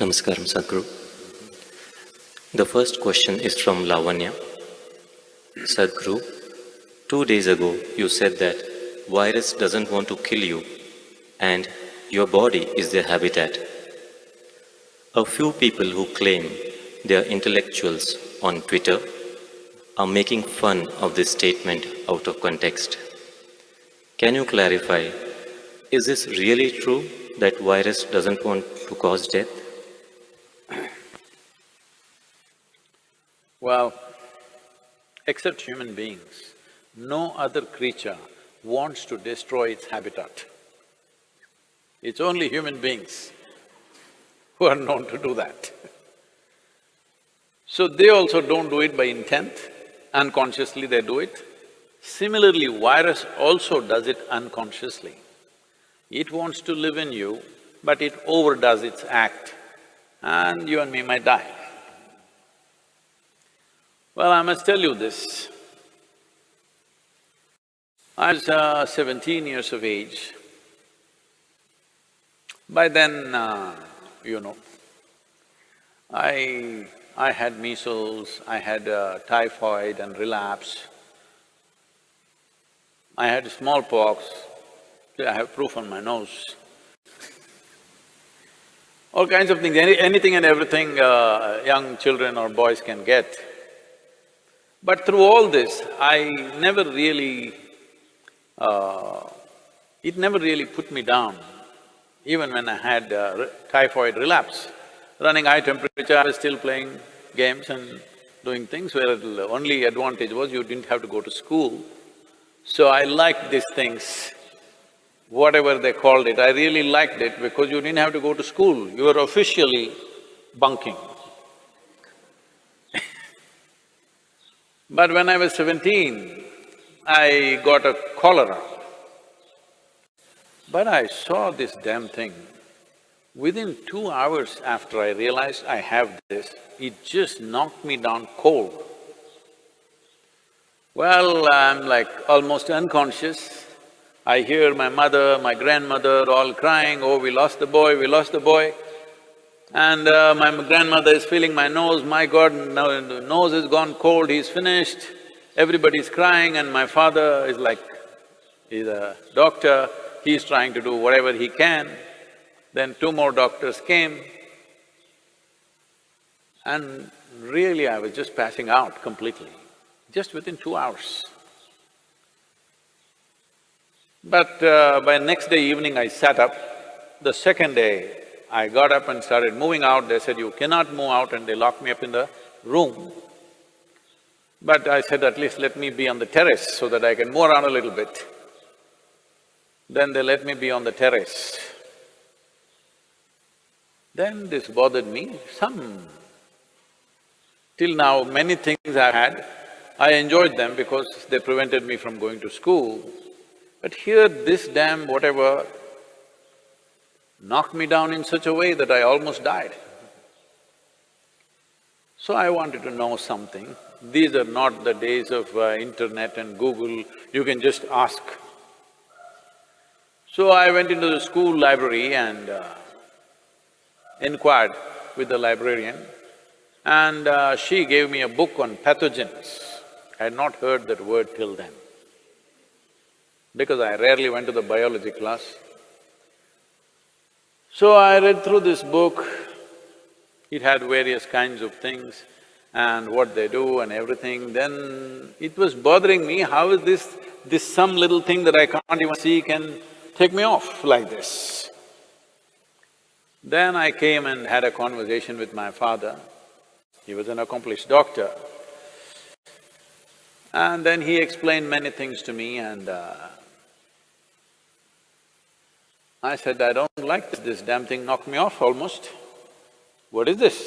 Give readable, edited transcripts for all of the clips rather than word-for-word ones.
Namaskaram, Sadhguru. The first question is from Lavanya. Sadhguru, 2 days ago you said that virus doesn't want to kill you and your body is their habitat. A few people who claim they are intellectuals on Twitter are making fun of this statement out of context. Can you clarify, is this really true that virus doesn't want to cause death? Well, except human beings, no other creature wants to destroy its habitat. It's only human beings who are known to do that. So they also don't do it by intent, unconsciously they do it. Similarly, virus also does it unconsciously. It wants to live in you, but it overdoes its act and you and me might die. Well, I must tell you this. I was 17 years of age. By then, I had measles, I had typhoid and relapse. I had smallpox, I have proof on my nose. All kinds of things, anything and everything young children or boys can get. But through all this, it never really put me down. Even when I had typhoid relapse, running high temperature, I was still playing games and doing things where the only advantage was you didn't have to go to school. So I liked these things, whatever they called it, I really liked it because you didn't have to go to school, you were officially bunking. But when I was 17, I got a cholera. But I saw this damn thing. Within 2 hours after I realized I have this, it just knocked me down cold. Well, I'm like almost unconscious. I hear my mother, my grandmother all crying, "Oh, we lost the boy, we lost the boy." And my grandmother is feeling my nose, "My God, no, the nose has gone cold, he's finished." Everybody's crying and my father is like, he's a doctor, he's trying to do whatever he can. Then 2 more doctors came and really I was just passing out completely, just within 2 hours. But by next day evening I sat up. The second day, I got up and started moving out. They said, "You cannot move out," and they locked me up in the room. But I said, "At least let me be on the terrace so that I can move around a little bit." Then they let me be on the terrace. Then this bothered me, till now many things I had, I enjoyed them because they prevented me from going to school. But here this damn whatever knocked me down in such a way that I almost died. So I wanted to know something. These are not the days of internet and Google, you can just ask. So I went into the school library and inquired with the librarian, and she gave me a book on pathogens. I had not heard that word till then, because I rarely went to the biology class. So I read through this book, it had various kinds of things and what they do and everything. Then it was bothering me, how is this some little thing that I can't even see can take me off like this? Then I came and had a conversation with my father. He was an accomplished doctor. And then he explained many things to me and I said, "I don't like this damn thing knocked me off almost. What is this?"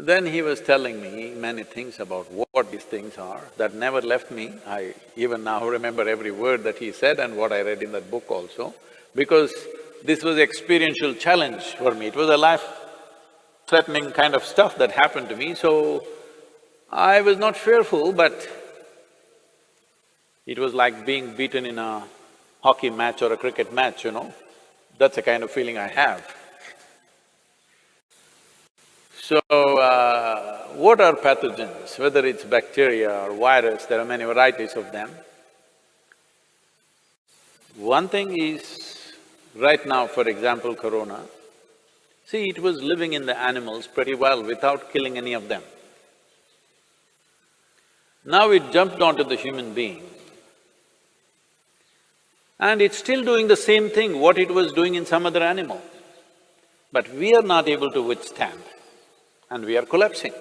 Then he was telling me many things about what these things are, that never left me. I even now remember every word that he said and what I read in that book also, because this was experiential challenge for me. It was a life-threatening kind of stuff that happened to me, so I was not fearful, but it was like being beaten in a hockey match or a cricket match, That's the kind of feeling I have. What are pathogens? Whether it's bacteria or virus, there are many varieties of them. One thing is, right now, for example, corona, see, it was living in the animals pretty well without killing any of them. Now it jumped onto the human being, and it's still doing the same thing what it was doing in some other animal. But we are not able to withstand, and we are collapsing.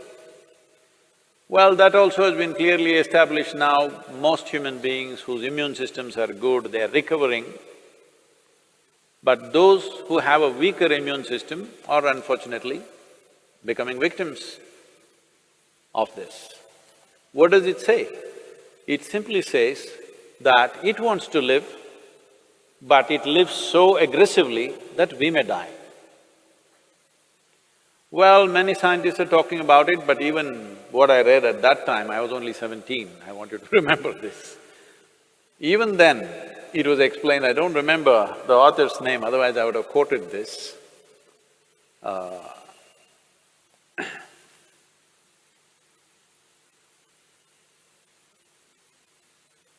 Well, that also has been clearly established now. Most human beings whose immune systems are good, they are recovering. But those who have a weaker immune system are unfortunately becoming victims of this. What does it say? It simply says that it wants to live, but it lives so aggressively that we may die. Well, many scientists are talking about it, but even what I read at that time, I was only 17, I want you to remember this. Even then, it was explained, I don't remember the author's name, otherwise I would have quoted this.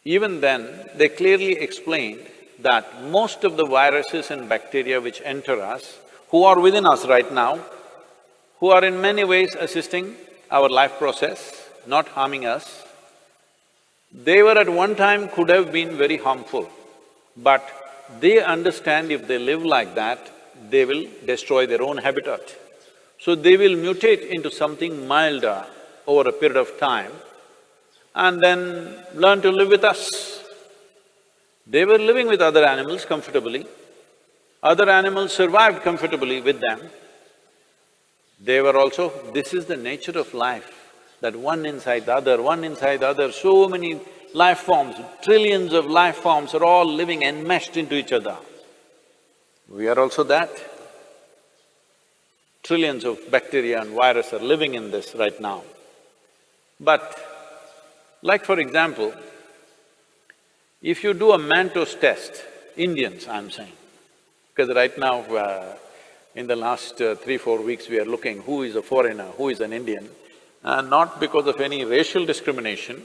Even then, they clearly explained that most of the viruses and bacteria which enter us, who are within us right now, who are in many ways assisting our life process, not harming us, they were at one time could have been very harmful, but they understand if they live like that, they will destroy their own habitat. So they will mutate into something milder over a period of time and then learn to live with us. They were living with other animals comfortably, other animals survived comfortably with them. They were also… This is the nature of life, that one inside the other, one inside the other, so many life forms, trillions of life forms are all living enmeshed into each other. We are also that. Trillions of bacteria and virus are living in this right now. But like for example, if you do a Manto's test, Indians I'm saying, because right now in the last 3-4 weeks we are looking who is a foreigner, who is an Indian, not because of any racial discrimination,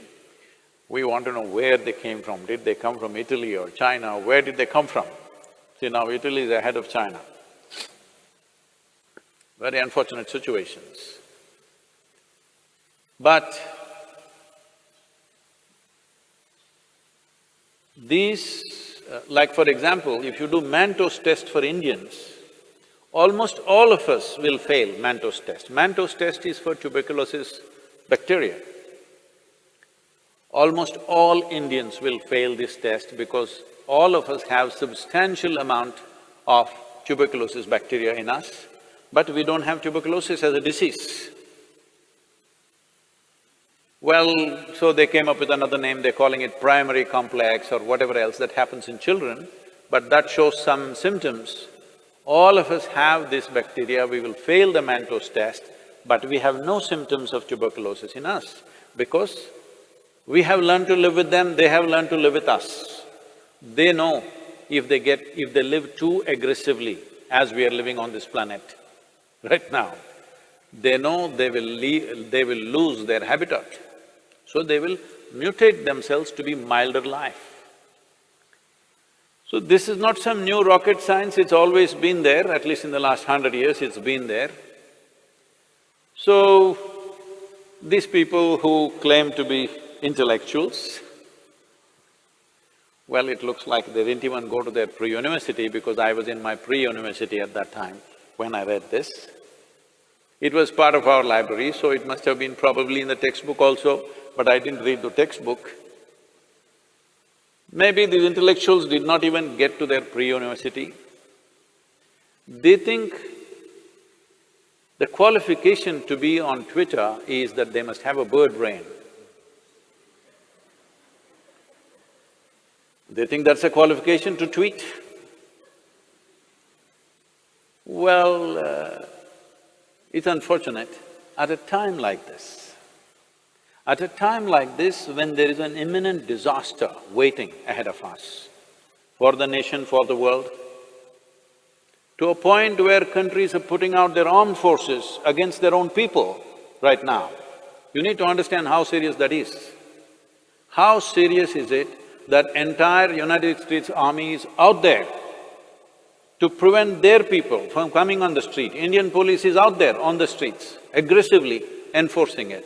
we want to know where they came from. Did they come from Italy or China? Where did they come from? See, now Italy is ahead of China. Very unfortunate situations. But these… like for example, if you do Manto's test for Indians, almost all of us will fail Manto's test. Manto's test is for tuberculosis bacteria. Almost all Indians will fail this test because all of us have substantial amount of tuberculosis bacteria in us, but we don't have tuberculosis as a disease. Well, so they came up with another name, they're calling it primary complex or whatever else that happens in children, but that shows some symptoms. All of us have this bacteria, we will fail the Manto's test, but we have no symptoms of tuberculosis in us because we have learned to live with them, they have learned to live with us. They know if they live too aggressively as we are living on this planet right now, they know they will lose their habitat. So they will mutate themselves to be milder life. So this is not some new rocket science, it's always been there, at least in the last 100 years it's been there. So, these people who claim to be intellectuals, well, it looks like they didn't even go to their pre-university because I was in my pre-university at that time when I read this. It was part of our library, so it must have been probably in the textbook also, but I didn't read the textbook. Maybe these intellectuals did not even get to their pre-university. They think the qualification to be on Twitter is that they must have a bird brain. They think that's a qualification to tweet. Well, it's unfortunate, at a time like this, when there is an imminent disaster waiting ahead of us, for the nation, for the world, to a point where countries are putting out their armed forces against their own people right now. You need to understand how serious that is. How serious is it that entire United States Army is out there to prevent their people from coming on the street? Indian police is out there on the streets, aggressively enforcing it.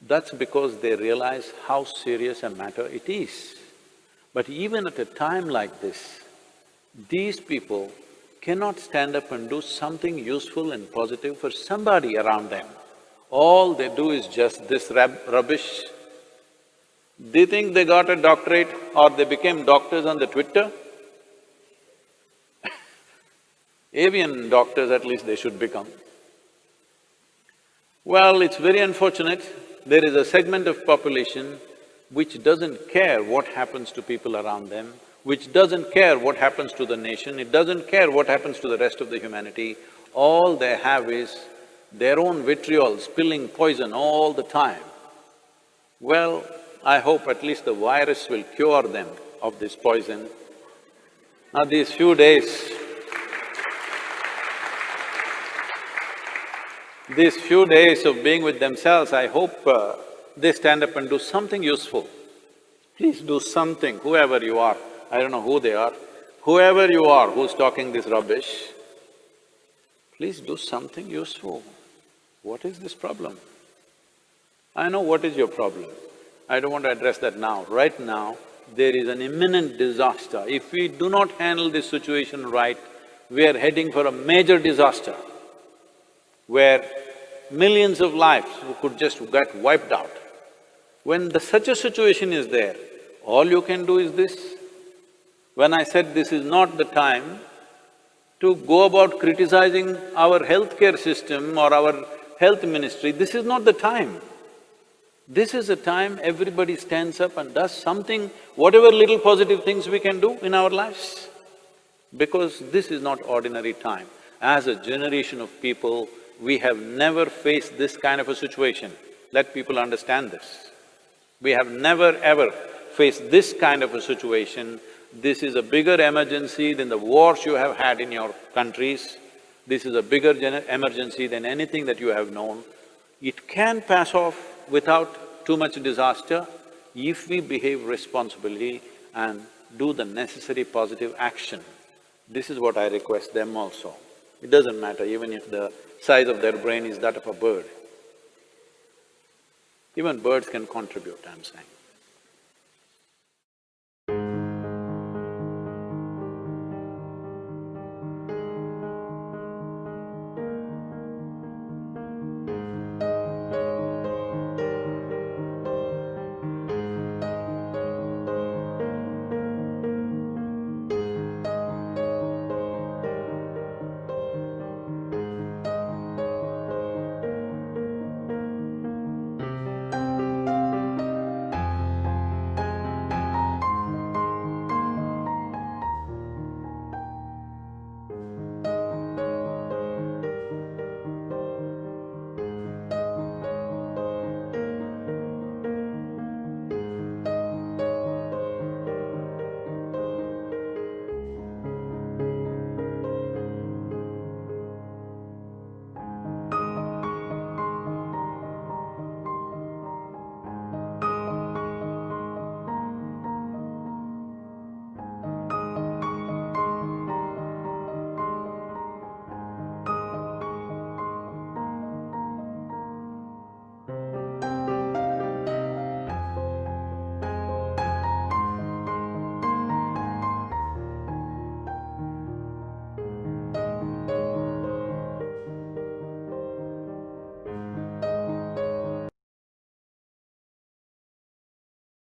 That's because they realize how serious a matter it is. But even at a time like this, these people cannot stand up and do something useful and positive for somebody around them. All they do is just this rubbish. Do you think they got a doctorate or they became doctors on the Twitter? Avian doctors at least they should become. Well, it's very unfortunate, there is a segment of population which doesn't care what happens to people around them, which doesn't care what happens to the nation, it doesn't care what happens to the rest of the humanity. All they have is their own vitriol spilling poison all the time. Well, I hope at least the virus will cure them of this poison. Now these few days of being with themselves, I hope they stand up and do something useful. Please do something, whoever you are, I don't know who they are, whoever you are who's talking this rubbish, please do something useful. What is this problem? I know what is your problem. I don't want to address that now. Right now, there is an imminent disaster. If we do not handle this situation right, we are heading for a major disaster where millions of lives could just get wiped out. When such a situation is there, all you can do is this. When I said this is not the time to go about criticizing our healthcare system or our health ministry, this is not the time. This is a time everybody stands up and does something, whatever little positive things we can do in our lives. Because this is not ordinary time. As a generation of people, we have never faced this kind of a situation. Let people understand this. We have never ever faced this kind of a situation. This is a bigger emergency than the wars you have had in your countries. This is a bigger emergency than anything that you have known. It can pass off without too much disaster if we behave responsibly and do the necessary positive action. This is what I request them also. It doesn't matter even if the size of their brain is that of a bird. Even birds can contribute, I'm saying.